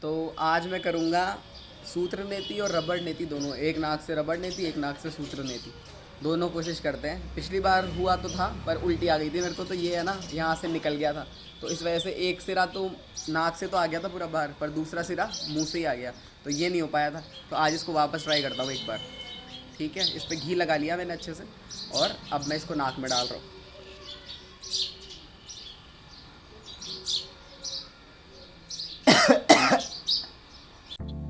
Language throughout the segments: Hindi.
तो आज मैं करूँगा सूत्र नेति और रबड़ नेति दोनों, एक नाक से रबड़ नेति एक नाक से सूत्र नेति, दोनों कोशिश करते हैं। पिछली बार हुआ तो था पर उल्टी आ गई थी मेरे को, तो ये है ना यहाँ से निकल गया था, तो इस वजह से एक सिरा तो नाक से तो आ गया था पूरा बाहर, पर दूसरा सिरा मुंह से ही आ गया, तो ये नहीं हो पाया था। तो आज इसको वापस ट्राई करता हूँ एक बार। ठीक है, इस पर घी लगा लिया मैंने अच्छे से और अब मैं इसको नाक में डाल रहा हूँ।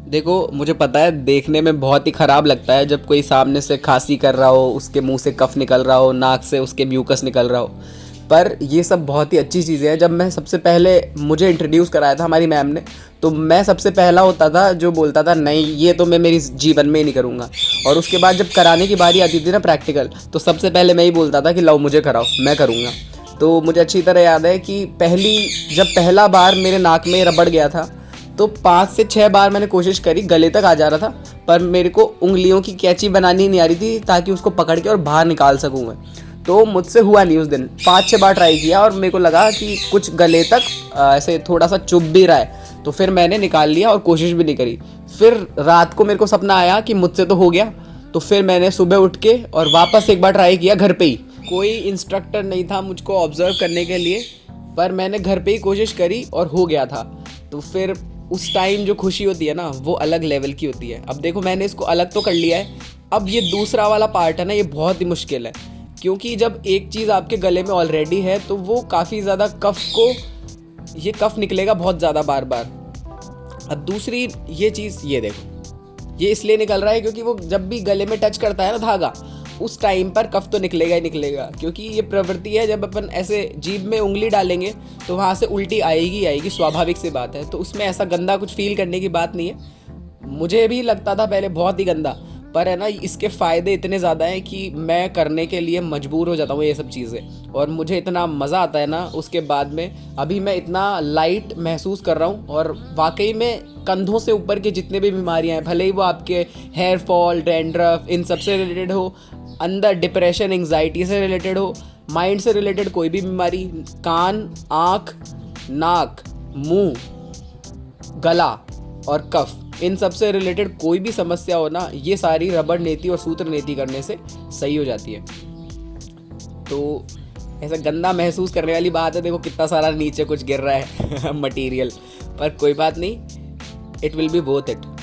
देखो, मुझे पता है देखने में बहुत ही ख़राब लगता है जब कोई सामने से खांसी कर रहा हो, उसके मुंह से कफ निकल रहा हो, नाक से उसके म्यूकस निकल रहा हो, पर ये सब बहुत ही अच्छी चीज़ें हैं। जब मैं सबसे पहले मुझे इंट्रोड्यूस कराया था हमारी मैम ने, तो मैं सबसे पहला होता था जो बोलता था नहीं ये तो मैं मेरी जीवन में ही नहीं करूँगा। और उसके बाद जब कराने की बारी आती थी ना प्रैक्टिकल, तो सबसे पहले मैं ही बोलता था कि लाओ मुझे कराओ, मैं करूँगा। तो मुझे अच्छी तरह याद है कि जब पहला बार मेरे नाक में रबड़ गया था, तो 5 से 6 बार मैंने कोशिश करी, गले तक आ जा रहा था, पर मेरे को उंगलियों की कैंची बनानी नहीं आ रही थी ताकि उसको पकड़ के और बाहर निकाल सकूँ मैं। तो मुझसे हुआ नहीं उस दिन। 5-6 बार ट्राई किया और मेरे को लगा कि कुछ गले तक ऐसे थोड़ा सा चुभ भी रहा है, तो फिर मैंने निकाल लिया और कोशिश भी नहीं करी। फिर रात को मेरे को सपना आया कि मुझसे तो हो गया, तो फिर मैंने सुबह उठ के और वापस एक बार ट्राई किया घर पे ही। कोई इंस्ट्रक्टर नहीं था मुझको ऑब्जर्व करने के लिए, पर मैंने घर पे ही कोशिश करी और हो गया था। तो फिर उस टाइम जो खुशी होती है ना, वो अलग लेवल की होती है। अब देखो, मैंने इसको अलग तो कर लिया है, अब ये दूसरा वाला पार्ट है ना, ये बहुत ही मुश्किल है, क्योंकि जब एक चीज़ आपके गले में ऑलरेडी है तो वो काफ़ी ज़्यादा ये कफ निकलेगा बहुत ज़्यादा बार बार। अब दूसरी ये चीज़, ये देखो, ये इसलिए निकल रहा है क्योंकि वो जब भी गले में टच करता है ना धागा, उस टाइम पर कफ तो निकलेगा ही निकलेगा, क्योंकि ये प्रवृत्ति है, जब अपन ऐसे जीभ में उंगली डालेंगे तो वहाँ से उल्टी आएगी, स्वाभाविक सी बात है। तो उसमें ऐसा गंदा कुछ फील करने की बात नहीं है। मुझे भी लगता था पहले बहुत ही गंदा, पर है ना इसके फ़ायदे इतने ज़्यादा हैं कि मैं करने के लिए मजबूर हो जाता हूँ ये सब चीज़ें, और मुझे इतना मज़ा आता है ना उसके बाद में। अभी मैं इतना लाइट महसूस कर रहा हूँ, और वाकई में कंधों से ऊपर के जितने भी बीमारियाँ हैं, भले ही वो आपके हेयर फॉल, डैंड्रफ, इन सब से रिलेटेड हो, अंदर डिप्रेशन, एंग्जाइटी से रिलेटेड हो, माइंड से रिलेटेड कोई भी बीमारी, कान, आँख, नाक, मुंह, गला और कफ, इन सब से रिलेटेड कोई भी समस्या हो ना, ये सारी रबड़ नेति और सूत्र नेति करने से सही हो जाती है। तो ऐसा गंदा महसूस करने वाली बात है, देखो कितना सारा नीचे कुछ गिर रहा है मटेरियल, पर कोई बात नहीं, it will be worth it.